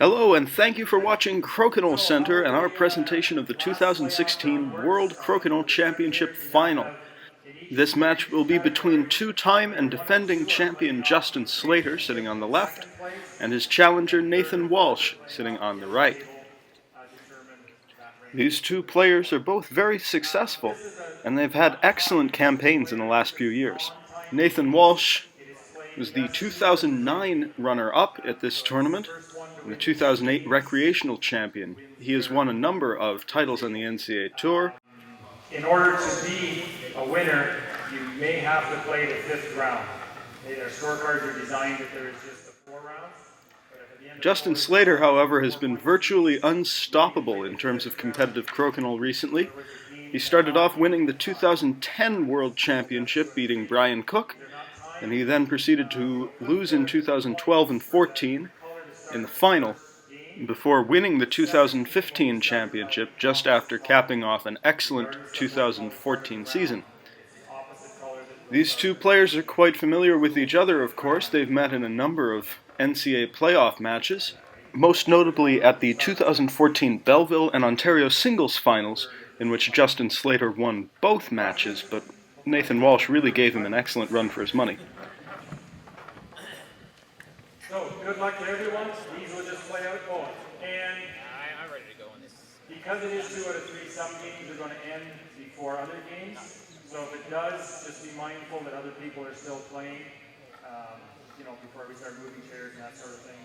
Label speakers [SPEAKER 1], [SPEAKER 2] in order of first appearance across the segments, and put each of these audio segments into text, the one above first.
[SPEAKER 1] Hello and thank you for watching Crokinole Center and our presentation of the 2016 World Crokinole Championship Final. This match will be between two-time and defending champion Justin Slater, sitting on the left, and his challenger Nathan Walsh, sitting on the right. These two players are both very successful, and they've had excellent campaigns in the last few years. Nathan Walsh was the 2009 runner-up at this tournament, and the 2008 recreational champion. He has won a number of titles on the NCAA Tour.
[SPEAKER 2] In order to be a winner, you may have to play the fifth round. Their scorecards are designed that there is just the 4 rounds.
[SPEAKER 1] Justin Slater, however, has been virtually unstoppable in terms of competitive crokinole recently. He started off winning the 2010 World Championship, beating Brian Cook, and he then proceeded to lose in 2012 and 14 in the final, before winning the 2015 championship just after capping off an excellent 2014 season. These two players are quite familiar with each other, of course. They've met in a number of NCAA playoff matches, most notably at the 2014 Belleville and Ontario singles finals, in which Justin Slater won both matches, but Nathan Walsh really gave him an excellent run for his money.
[SPEAKER 2] So, good luck to everyone. These will just play out. Oh, and
[SPEAKER 3] I'm ready to go on this.
[SPEAKER 2] because it is 2 out of 3, some games are going to end before other games. So if it does, just be mindful that other people are still playing, before we start moving chairs and that sort of thing.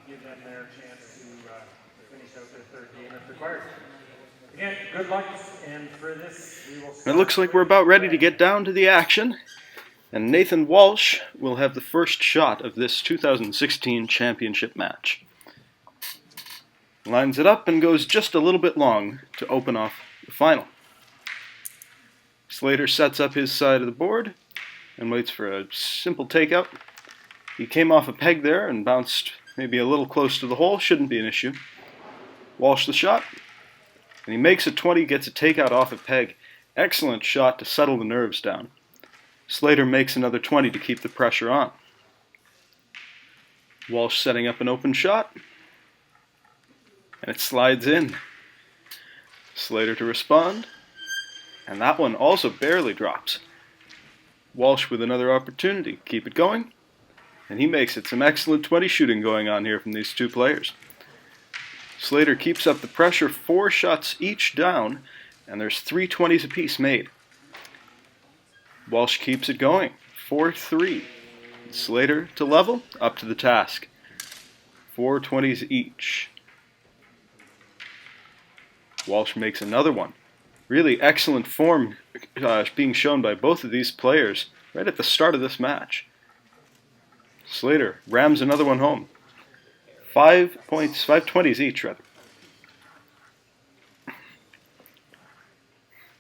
[SPEAKER 2] Give them their chance to finish out their third game if required. Again, good luck, and for this, we will start.
[SPEAKER 1] It looks like we're about ready to get down to the action, and Nathan Walsh will have the first shot of this 2016 championship match. Lines it up and goes just a little bit long to open off the final. Slater sets up his side of the board and waits for a simple takeout. He came off a peg there and bounced maybe a little close to the hole. Shouldn't be an issue. Walsh the shot, and he makes a 20, gets a takeout off a peg. Excellent shot to settle the nerves down. Slater makes another 20 to keep the pressure on. Walsh setting up an open shot, and it slides in. Slater to respond, and that one also barely drops. Walsh with another opportunity. Keep it going, and he makes it. Some excellent 20 shooting going on here from these two players. Slater keeps up the pressure, 4 shots each down, and there's 3 20s apiece made. Walsh keeps it going, 4-3. Slater to level, up to the task. 4 20s each. Walsh makes another one. Really excellent form being shown by both of these players right at the start of this match. Slater rams another one home. 5 points, 5 20s each, rather.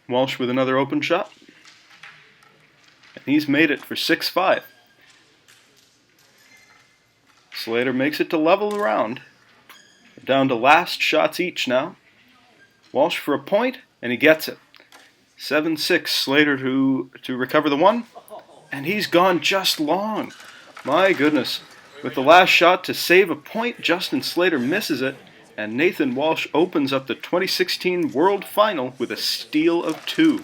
[SPEAKER 1] Walsh with another open shot. And he's made it for 6-5. Slater makes it to level the round. Down to last shots each now. Walsh for a point, and he gets it. 7-6, Slater to recover the one. And he's gone just long. My goodness. With the last shot to save a point, Justin Slater misses it, and Nathan Walsh opens up the 2016 World Final with a steal of 2.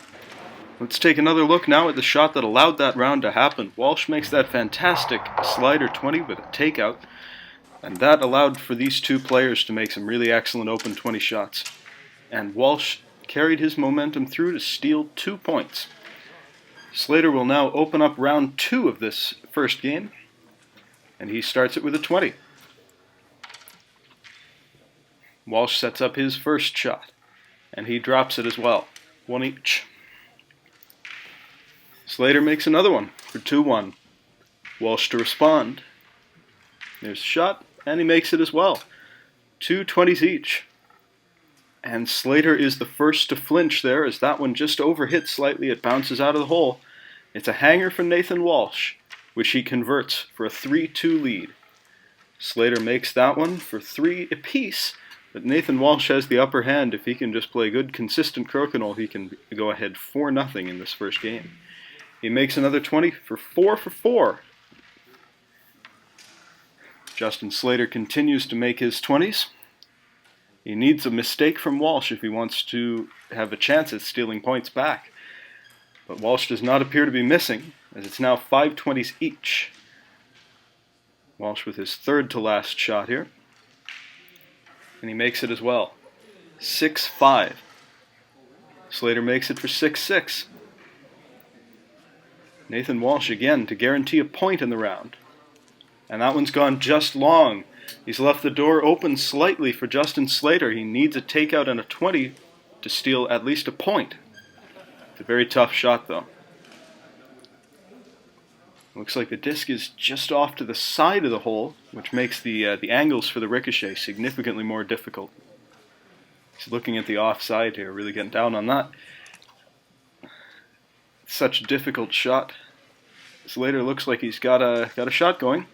[SPEAKER 1] Let's take another look now at the shot that allowed that round to happen. Walsh makes that fantastic slider 20 with a takeout, and that allowed for these two players to make some really excellent open 20 shots. And Walsh carried his momentum through to steal 2 points. Slater will now open up round 2 of this first game, and he starts it with a 20. Walsh sets up his first shot, and he drops it as well. 1 each. Slater makes another one for 2-1. Walsh to respond. There's a shot, and he makes it as well. 2 20s each. And Slater is the first to flinch there as that one just overhit slightly. It bounces out of the hole. It's a hanger for Nathan Walsh, which he converts for a 3-2 lead. Slater makes that one for 3 apiece, but Nathan Walsh has the upper hand. If he can just play good, consistent crokinole, he can go ahead 4-0 in this first game. He makes another 20 for 4 for 4. Justin Slater continues to make his 20s. He needs a mistake from Walsh if he wants to have a chance at stealing points back. But Walsh does not appear to be missing, as it's now 5 20s each. Walsh with his third to last shot here. And he makes it as well. 6-5. Slater makes it for 6-6. Nathan Walsh again to guarantee a point in the round. And that one's gone just long. He's left the door open slightly for Justin Slater. He needs a takeout and a 20 to steal at least a point. It's a very tough shot, though. Looks like the disc is just off to the side of the hole, which makes the angles for the ricochet significantly more difficult. He's looking at the offside here, really getting down on that. Such a difficult shot. Slater looks like he's got a shot going.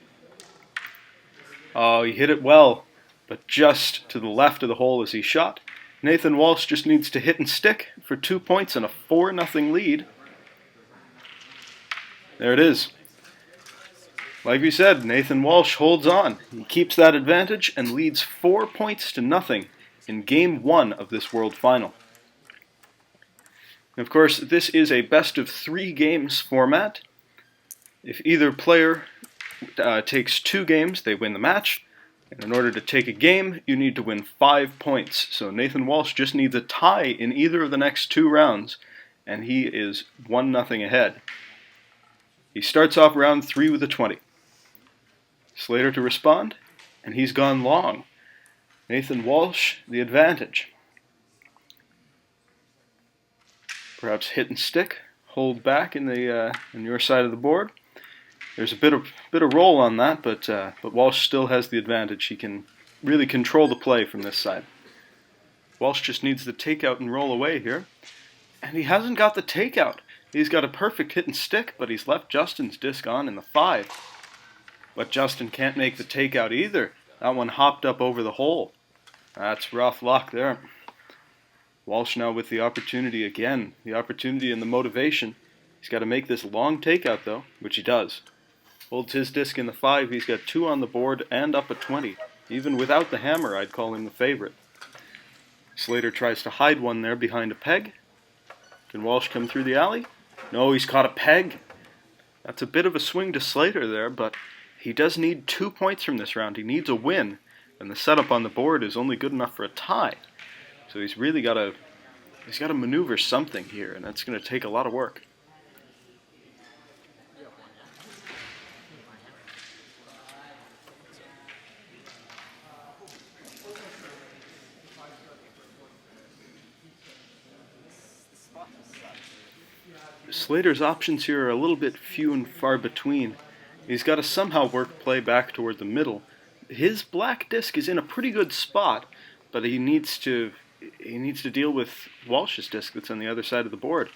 [SPEAKER 1] Oh, he hit it well, but just to the left of the hole as he shot. Nathan Walsh just needs to hit and stick for 2 points and a 4-0 lead. There it is. Like we said, Nathan Walsh holds on. He keeps that advantage and leads 4 points to nothing in Game 1 of this World Final. And of course, this is a best-of-3 games format. If either player takes 2 games, they win the match. And in order to take a game, you need to win 5 points. So Nathan Walsh just needs a tie in either of the next 2 rounds, and he is 1-0 ahead. He starts off round 3 with a 20. Slater to respond, and he's gone long. Nathan Walsh, the advantage. Perhaps hit and stick, hold back in your side of the board. There's a bit of roll on that, but Walsh still has the advantage. He can really control the play from this side. Walsh just needs the takeout and roll away here, and he hasn't got the takeout. He's got a perfect hit and stick, but he's left Justin's disc on in the 5. But Justin can't make the takeout either. That one hopped up over the hole. That's rough luck there. Walsh now with the opportunity again. The opportunity and the motivation. He's got to make this long takeout though, which he does. Holds his disc in the 5. He's got 2 on the board and up a 20. Even without the hammer, I'd call him the favorite. Slater tries to hide one there behind a peg. Can Walsh come through the alley? No, he's caught a peg. That's a bit of a swing to Slater there, but he does need 2 points from this round. He needs a win, and the setup on the board is only good enough for a tie. So he's really got to maneuver something here, and that's going to take a lot of work. Slater's options here are a little bit few and far between. He's got to somehow work play back toward the middle. His black disc is in a pretty good spot, but he needs to deal with Walsh's disc that's on the other side of the board.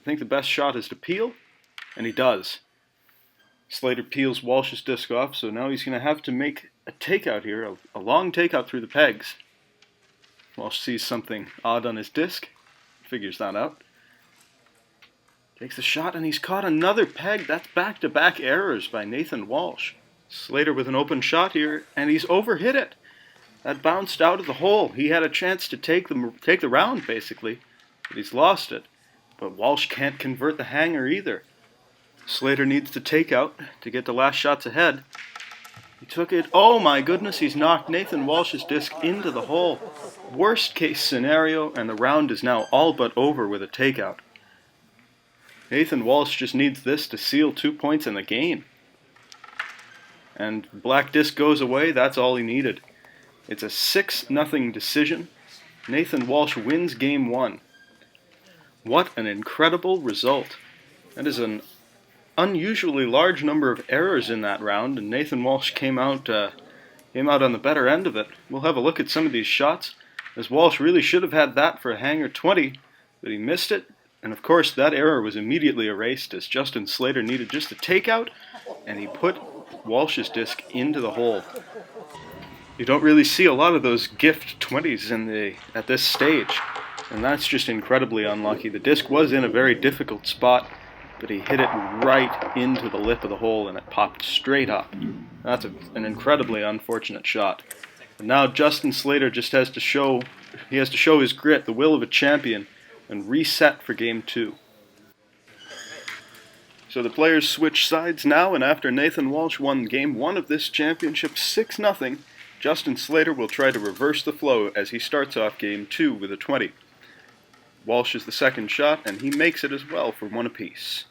[SPEAKER 1] I think the best shot is to peel, and he does. Slater peels Walsh's disc off, so now he's going to have to make a takeout here, a long takeout through the pegs. Walsh sees something odd on his disc, figures that out. Takes the shot, and he's caught another peg. That's back-to-back errors by Nathan Walsh. Slater with an open shot here, and he's overhit it. That bounced out of the hole. He had a chance to take the round, basically, but he's lost it. But Walsh can't convert the hanger either. Slater needs to take out to get the last shots ahead. He took it. Oh my goodness, he's knocked Nathan Walsh's disc into the hole. Worst case scenario, and the round is now all but over with a takeout. Nathan Walsh just needs this to seal 2 points in the game. And black disc goes away, that's all he needed. It's a 6-0 decision. Nathan Walsh wins Game 1. What an incredible result. That is an unusually large number of errors in that round, and Nathan Walsh came out on the better end of it. We'll have a look at some of these shots, as Walsh really should have had that for a hanger 20, but he missed it. And of course, that error was immediately erased as Justin Slater needed just a takeout, and he put Walsh's disc into the hole. You don't really see a lot of those gift 20s at this stage, and that's just incredibly unlucky. The disc was in a very difficult spot, but he hit it right into the lip of the hole and it popped straight up. That's an incredibly unfortunate shot. And now Justin Slater just has to show his grit, the will of a champion, and reset for game 2. So the players switch sides now, and after Nathan Walsh won game 1 of this championship 6-0, Justin Slater will try to reverse the flow as he starts off game 2 with a 20. Walsh is the second shot, and he makes it as well for 1 apiece.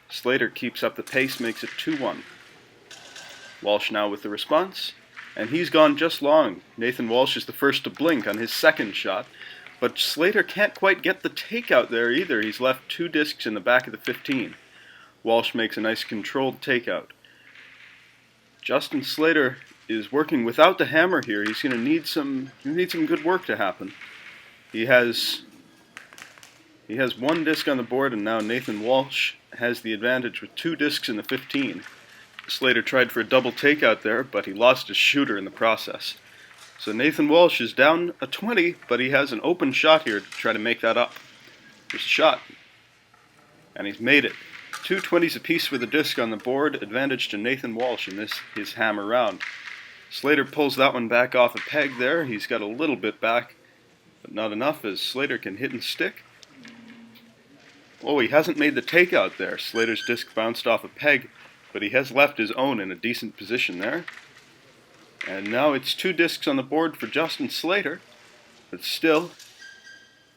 [SPEAKER 1] Slater keeps up the pace, makes it 2-1. Walsh now with the response, and he's gone just long. Nathan Walsh is the first to blink on his second shot, but Slater can't quite get the takeout there either. He's left 2 discs in the back of the 15. Walsh makes a nice controlled takeout. Justin Slater is working without the hammer here. He's going to need some good work to happen. He has 1 disc on the board, and now Nathan Walsh has the advantage with 2 discs in the 15. Slater tried for a double takeout there, but he lost his shooter in the process. So Nathan Walsh is down a 20, but he has an open shot here to try to make that up. Here's a shot, and he's made it. 2 20s apiece with a disc on the board, advantage to Nathan Walsh in his hammer round. Slater pulls that one back off a peg there. He's got a little bit back, but not enough as Slater can hit and stick. Oh, he hasn't made the takeout there. Slater's disc bounced off a peg, but he has left his own in a decent position there. And now it's 2 discs on the board for Justin Slater, but still,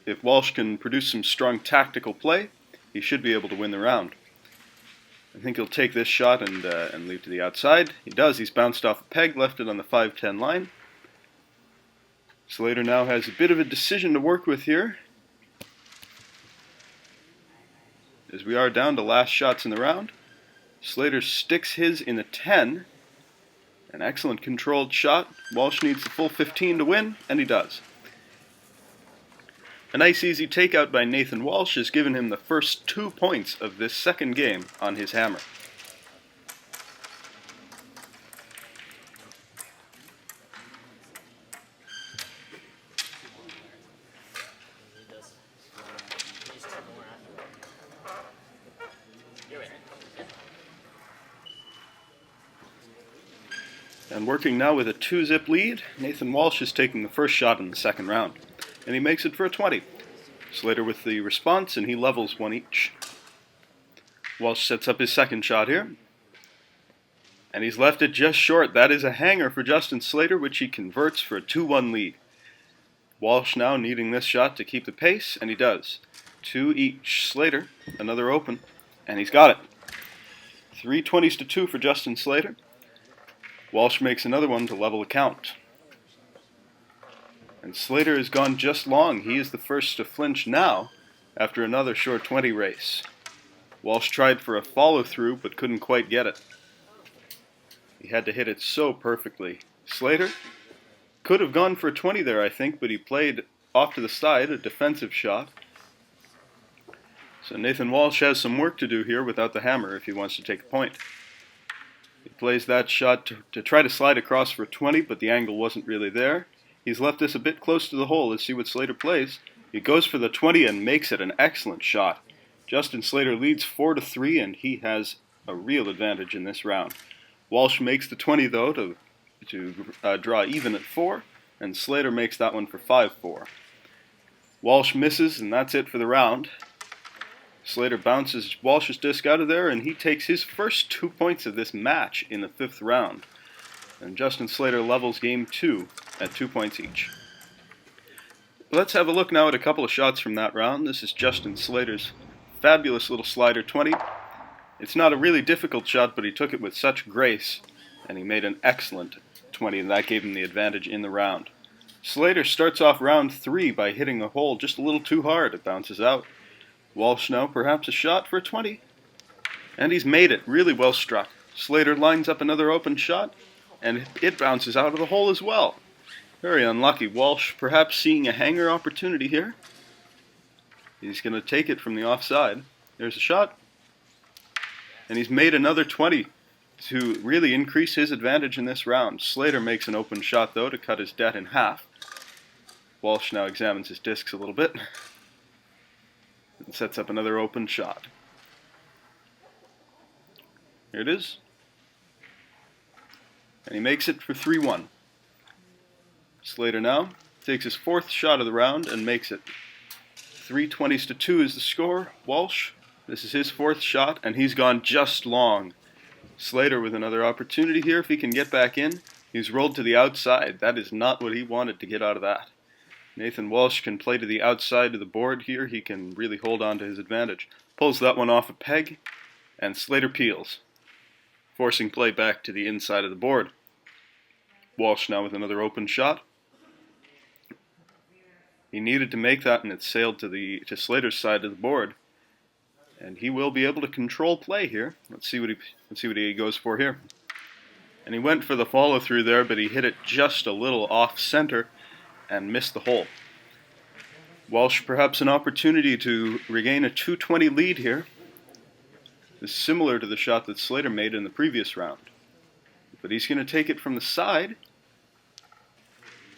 [SPEAKER 1] if Walsh can produce some strong tactical play, he should be able to win the round. I think he'll take this shot and leave to the outside. He does. He's bounced off a peg, left it on the 5-10 line. Slater now has a bit of a decision to work with here, as we are down to last shots in the round. Slater sticks his in the 10. An excellent controlled shot. Walsh needs the full 15 to win, and he does. A nice easy takeout by Nathan Walsh has given him the first 2 points of this second game on his hammer. And working now with a 2-zip lead, Nathan Walsh is taking the first shot in the second round, and he makes it for a 20. Slater with the response, and he levels 1 each. Walsh sets up his second shot here, and he's left it just short. That is a hanger for Justin Slater, which he converts for a 2-1 lead. Walsh now needing this shot to keep the pace, and he does. 2 each. Slater, another open, and he's got it. 3 20s to 2 for Justin Slater. Walsh makes another one to level the count. And Slater has gone just long. He is the first to flinch now after another short 20 race. Walsh tried for a follow-through but couldn't quite get it. He had to hit it so perfectly. Slater could have gone for a 20 there, I think, but he played off to the side, a defensive shot. So Nathan Walsh has some work to do here without the hammer if he wants to take a point. He plays that shot to try to slide across for 20, but the angle wasn't really there. He's left this a bit close to the hole. Let's see what Slater plays. He goes for the 20 and makes it an excellent shot. Justin Slater leads 4-3, and he has a real advantage in this round. Walsh makes the 20, though, to draw even at 4, and Slater makes that one for 5-4. Walsh misses, and that's it for the round. Slater bounces Walsh's disc out of there, and he takes his first 2 points of this match in the 5th round. And Justin Slater levels game 2 at 2 points each. Let's have a look now at a couple of shots from that round. This is Justin Slater's fabulous little slider 20. It's not a really difficult shot, but he took it with such grace, and he made an excellent 20, and that gave him the advantage in the round. Slater starts off round 3 by hitting the hole just a little too hard. It bounces out. Walsh now perhaps a shot for a 20, and he's made it. Really well struck. Slater lines up another open shot, and it bounces out of the hole as well. Very unlucky. Walsh perhaps seeing a hanger opportunity here. He's going to take it from the offside. There's a shot, and he's made another 20 to really increase his advantage in this round. Slater makes an open shot, though, to cut his debt in half. Walsh now examines his discs a little bit and sets up another open shot. Here it is. And he makes it for 3-1. Slater now takes his fourth shot of the round and makes it. 3-20 is the score. Walsh, this is his fourth shot, and he's gone just long. Slater with another opportunity here if he can get back in. He's rolled to the outside. That is not what he wanted to get out of that. Nathan Walsh can play to the outside of the board here. He can really hold on to his advantage. Pulls that one off a peg, and Slater peels, forcing play back to the inside of the board. Walsh now with another open shot. He needed to make that, and it sailed to Slater's side of the board, and he will be able to control play here. Let's see what he goes for here. And he went for the follow through there, but he hit it just a little off center and missed the hole. Walsh perhaps an opportunity to regain a 220 lead here. This is similar to the shot that Slater made in the previous round, but he's going to take it from the side.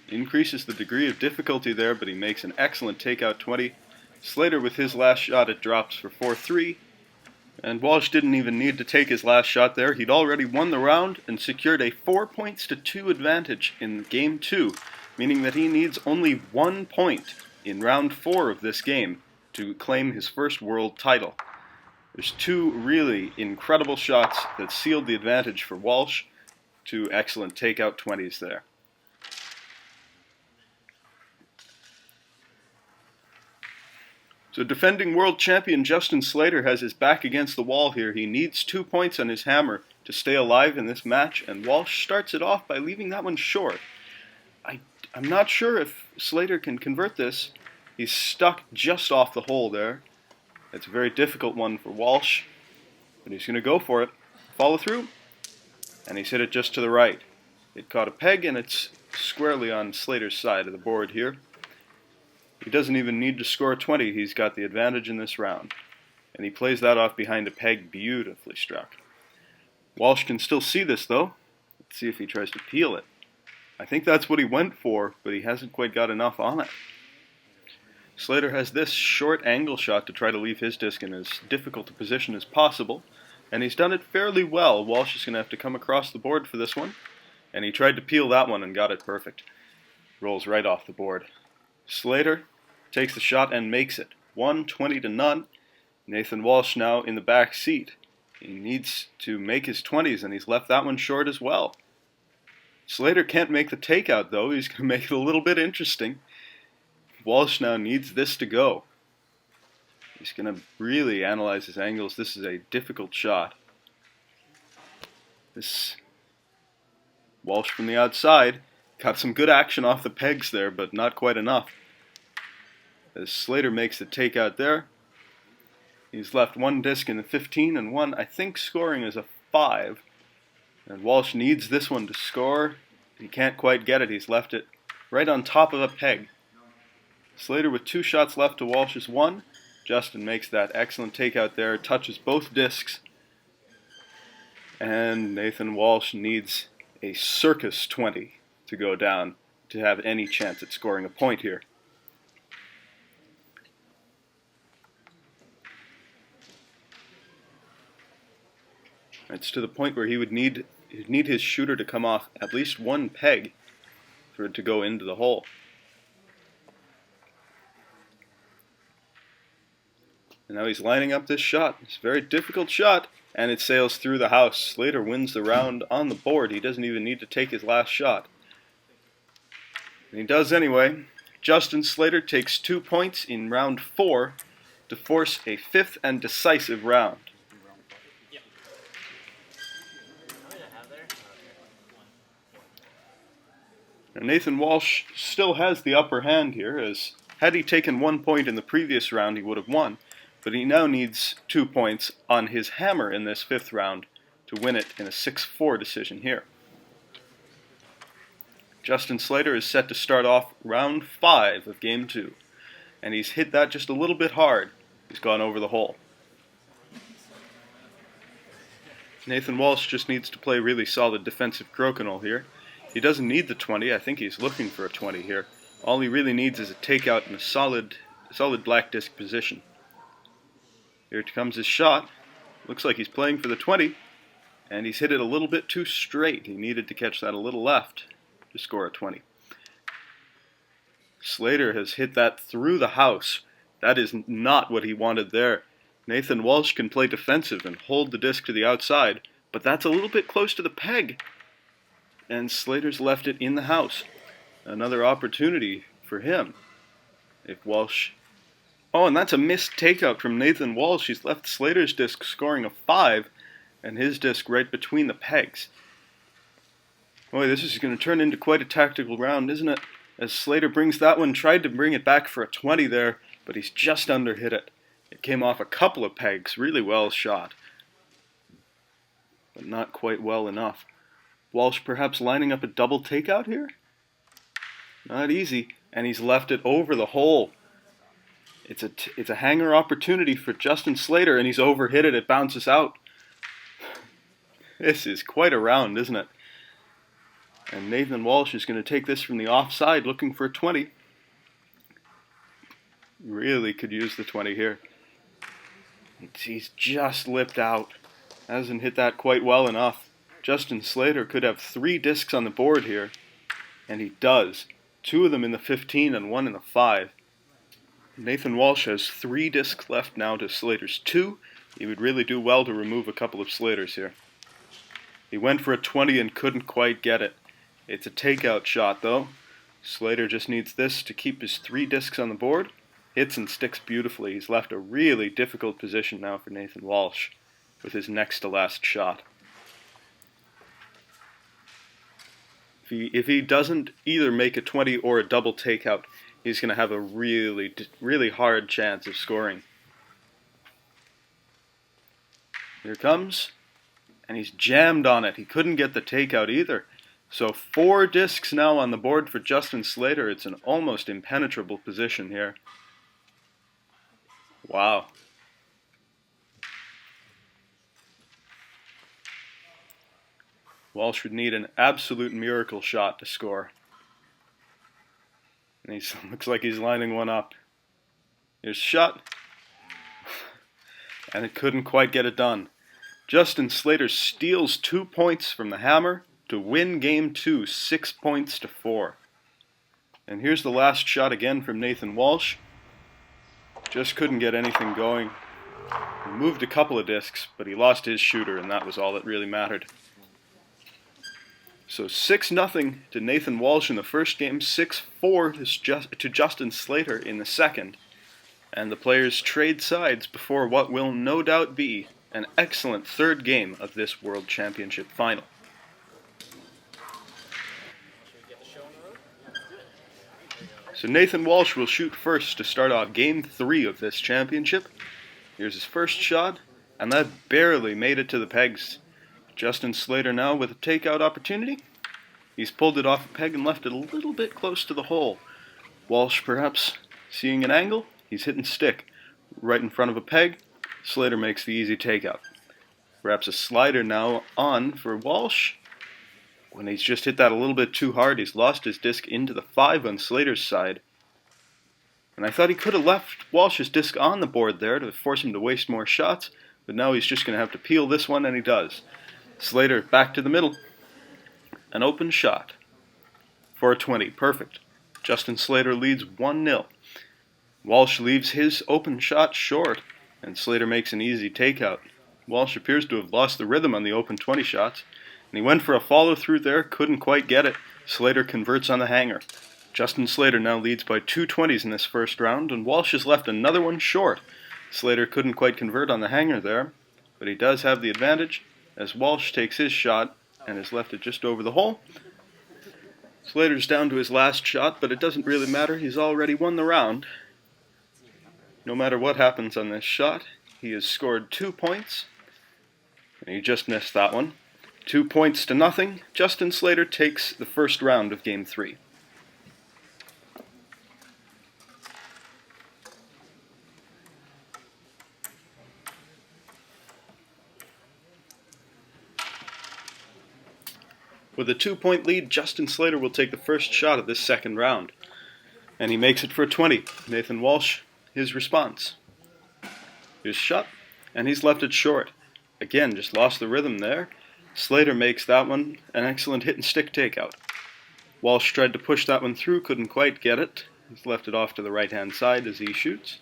[SPEAKER 1] Increases the degree of difficulty there, but he makes an excellent takeout 20. Slater with his last shot, it drops for 4-3. And Walsh didn't even need to take his last shot there. He'd already won the round and secured a 4-2 advantage in game 2, meaning that he needs only 1 point in round 4 of this game to claim his first world title. There's 2 really incredible shots that sealed the advantage for Walsh. 2 excellent takeout 20s there. So defending world champion Justin Slater has his back against the wall here. He needs 2 points on his hammer to stay alive in this match, and Walsh starts it off by leaving that one short. I'm not sure if Slater can convert this. He's stuck just off the hole there. It's a very difficult one for Walsh, but he's going to go for it. Follow through, and he's hit it just to the right. It caught a peg, and it's squarely on Slater's side of the board here. He doesn't even need to score 20. He's got the advantage in this round. And he plays that off behind a peg, beautifully struck. Walsh can still see this, though. Let's see if he tries to peel it. I think that's what he went for, but he hasn't quite got enough on it. Slater has this short angle shot to try to leave his disc in as difficult a position as possible, and he's done it fairly well. Walsh is going to have to come across the board for this one, and he tried to peel that one and got it perfect. Rolls right off the board. Slater takes the shot and makes it. 1-20. Nathan Walsh now in the back seat. He needs to make his 20s, and he's left that one short as well. Slater can't make the takeout, though. He's going to make it a little bit interesting. Walsh now needs this to go. He's going to really analyze his angles. This is a difficult shot. This Walsh from the outside got some good action off the pegs there, but not quite enough. As Slater makes the takeout there, he's left 1 disc in the 15 and 1, I think, scoring is a 5. And Walsh needs this one to score. He can't quite get it. He's left it right on top of a peg. Slater with 2 shots left to Walsh's 1. Justin makes that excellent takeout there, touches both discs. And Nathan Walsh needs a circus 20 to go down to have any chance at scoring a point here. It's to the point where he would need his shooter to come off at least 1 peg for it to go into the hole. And now he's lining up this shot. It's a very difficult shot, and it sails through the house. Slater wins the round on the board. He doesn't even need to take his last shot. And he does anyway. Justin Slater takes 2 points in round 4 to force a 5th and decisive round. Now Nathan Walsh still has the upper hand here, as had he taken 1 point in the previous round, he would have won. But he now needs 2 points on his hammer in this 5th round to win it in a 6-4 decision here. Justin Slater is set to start off round 5 of game 2, and he's hit that just a little bit hard. He's gone over the hole. Nathan Walsh just needs to play really solid defensive crokinole here. He doesn't need the 20. I think he's looking for a 20 here. All he really needs is a takeout in a solid black disc position. Here comes his shot. Looks like he's playing for the 20. and he's hit it a little bit too straight. He needed to catch that a little left to score a 20. Slater has hit that through the house. That is not what he wanted there. Nathan Walsh can play defensive and hold the disc to the outside, but that's a little bit close to the peg. And Slater's left it in the house. Another opportunity for him. If Walsh... Oh, and that's a missed takeout from Nathan Walsh. He's left Slater's disc scoring a 5, and his disc right between the pegs. Boy, this is going to turn into quite a tactical round, isn't it? As Slater brings that one, tried to bring it back for a 20 there, but he's just underhit it. It came off a couple of pegs, really well shot, but not quite well enough. Walsh perhaps lining up a double takeout here? Not easy, and he's left it over the hole. It's a hanger opportunity for Justin Slater, and he's overhit it. It bounces out. This is quite a round, isn't it? And Nathan Walsh is going to take this from the offside, looking for a 20. Really could use the 20 here. He's just lipped out. Hasn't hit that quite well enough. Justin Slater could have 3 discs on the board here, and he does. 2 of them in the 15 and 1 in the 5. Nathan Walsh has 3 discs left now to Slater's 2. He would really do well to remove a couple of Slaters here. He went for a 20 and couldn't quite get it. It's a takeout shot though. Slater just needs this to keep his 3 discs on the board. Hits and sticks beautifully. He's left a really difficult position now for Nathan Walsh with his next to last shot. If he doesn't either make a 20 or a double takeout, he's going to have a really hard chance of scoring. Here it comes, and he's jammed on it. He couldn't get the takeout either. So 4 discs now on the board for Justin Slater. It's an almost impenetrable position here. Wow. Walsh would need an absolute miracle shot to score. And he looks like he's lining one up. Here's a shot. And it couldn't quite get it done. Justin Slater steals 2 points from the hammer to win game 2, 6 points to 4. And here's the last shot again from Nathan Walsh. Just couldn't get anything going. He moved a couple of discs, but he lost his shooter, and that was all that really mattered. So 6-0 to Nathan Walsh in the first game, 6-4 to Justin Slater in the second. And the players trade sides before what will no doubt be an excellent third game of this World Championship final. So Nathan Walsh will shoot first to start off game 3 of this championship. Here's his first shot, and that barely made it to the pegs. Justin Slater now with a takeout opportunity. He's pulled it off a peg and left it a little bit close to the hole. Walsh perhaps seeing an angle. He's hitting stick right in front of a peg. Slater makes the easy takeout. Perhaps a slider now on for Walsh. When he's just hit that a little bit too hard, he's lost his disc into the 5 on Slater's side. And I thought he could have left Walsh's disc on the board there to force him to waste more shots, but now he's just going to have to peel this one, and he does. Slater back to the middle. An open shot for a 20. Perfect. Justin Slater leads 1-0. Walsh leaves his open shot short, and Slater makes an easy takeout. Walsh appears to have lost the rhythm on the open 20 shots, and he went for a follow-through there, couldn't quite get it. Slater converts on the hanger. Justin Slater now leads by 2 20s in this first round, and Walsh has left another one short. Slater couldn't quite convert on the hanger there, but he does have the advantage as Walsh takes his shot and has left it just over the hole. Slater's down to his last shot, but it doesn't really matter. He's already won the round. No matter what happens on this shot, he has scored 2 points, and he just missed that one. 2 points to nothing. Justin Slater takes the first round of Game 3. With a 2-point lead, Justin Slater will take the first shot of this second round. And he makes it for a 20. Nathan Walsh, his response. His shot, and he's left it short. Again, just lost the rhythm there. Slater makes that one an excellent hit and stick takeout. Walsh tried to push that one through, couldn't quite get it. He's left it off to the right-hand side as he shoots.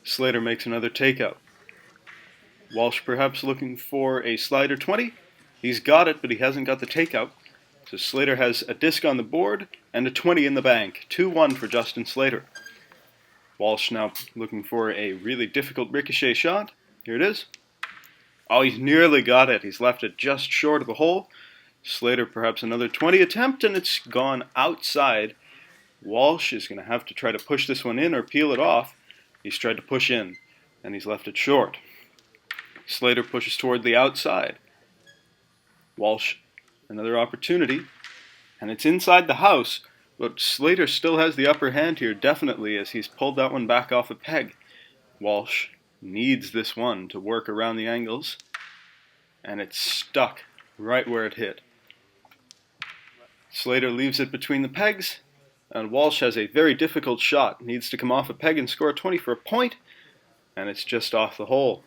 [SPEAKER 1] Slater makes another takeout. Walsh perhaps looking for a slider 20. He's got it, but he hasn't got the takeout. So Slater has a disc on the board and a 20 in the bank. 2-1 for Justin Slater. Walsh now looking for a really difficult ricochet shot. Here it is. Oh, he's nearly got it. He's left it just short of the hole. Slater perhaps another 20 attempt, and it's gone outside. Walsh is going to have to try to push this one in or peel it off. He's tried to push in, and he's left it short. Slater pushes toward the outside. Walsh, another opportunity, and it's inside the house, but Slater still has the upper hand here, definitely, as he's pulled that one back off a peg. Walsh needs this one to work around the angles, and it's stuck right where it hit. Slater leaves it between the pegs, and Walsh has a very difficult shot. Needs to come off a peg and score a 20 for a point, and it's just off the hole.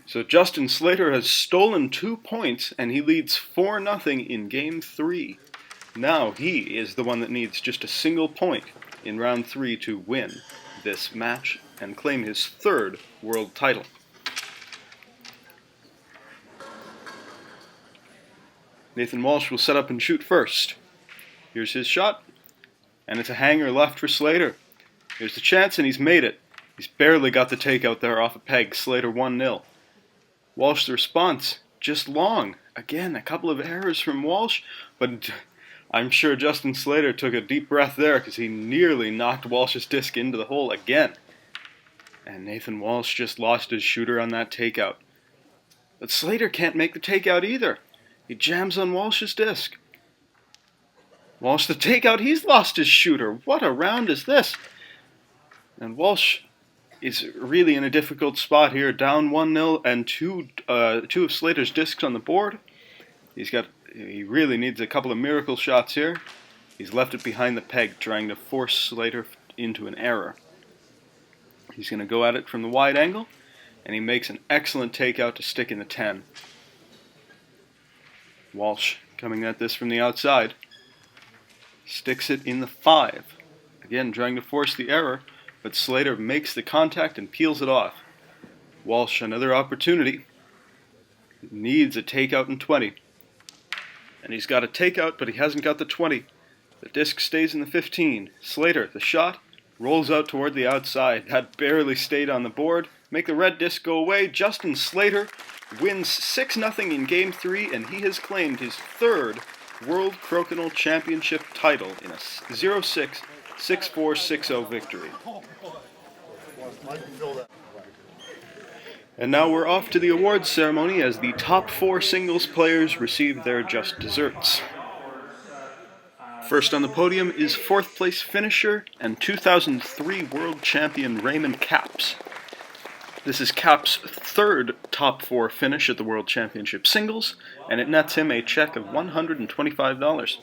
[SPEAKER 1] So Justin Slater has stolen 2 points, and he leads 4-0 in Game 3. Now he is the one that needs just a single point in Round 3 to win this match and claim his 3rd world title. Nathan Walsh will set up and shoot first. Here's his shot, and it's a hanger left for Slater. Here's the chance, and he's made it. He's barely got the takeout there off a peg. Slater 1-0. Walsh, the response, just long. Again, a couple of errors from Walsh, but I'm sure Justin Slater took a deep breath there because he nearly knocked Walsh's disc into the hole again. And Nathan Walsh just lost his shooter on that takeout. But Slater can't make the takeout either. He jams on Walsh's disc. Walsh, the takeout, he's lost his shooter. What a round is this? And Walsh is really in a difficult spot here, down 1-0 and two of Slater's discs on the board. He really needs a couple of miracle shots here. He's left it behind the peg, trying to force Slater into an error. He's going to go at it from the wide angle, and he makes an excellent takeout to stick in the 10. Walsh coming at this from the outside. Sticks it in the 5. Again, trying to force the error, but Slater makes the contact and peels it off. Walsh, another opportunity. Needs a takeout in 20. And he's got a takeout, but he hasn't got the 20. The disc stays in the 15. Slater, the shot, rolls out toward the outside. That barely stayed on the board. Make the red disc go away. Justin Slater wins 6-0 in Game 3, and he has claimed his 3rd World Crokinole Championship title in a 0-6, 6-4, 6-0 victory. And now we're off to the awards ceremony as the top 4 singles players receive their just desserts. First on the podium is 4th place finisher and 2003 world champion Raymond Capps. This is Capps' 3rd top 4 finish at the World Championship Singles, and it nets him a check of $125.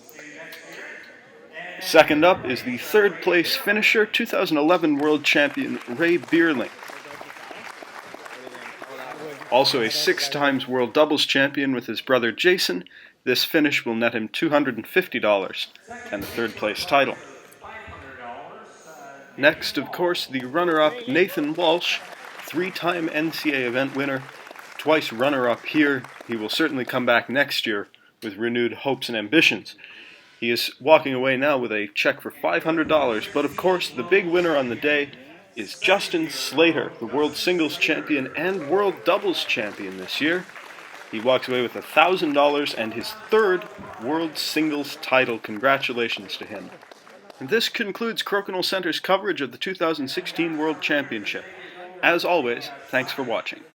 [SPEAKER 1] Second up is the 3rd place finisher, 2011 world champion Ray Bierling. Also a 6 times world doubles champion with his brother Jason, this finish will net him $250 and the 3rd place title. Next, of course, the runner-up Nathan Walsh, 3-time NCAA event winner, twice runner-up here. He will certainly come back next year with renewed hopes and ambitions. He is walking away now with a check for $500, but of course the big winner on the day is Justin Slater, the world singles champion and world doubles champion this year. He walks away with $1,000 and his 3rd world singles title. Congratulations to him. And this concludes Crokinole Center's coverage of the 2016 World Championship. As always, thanks for watching.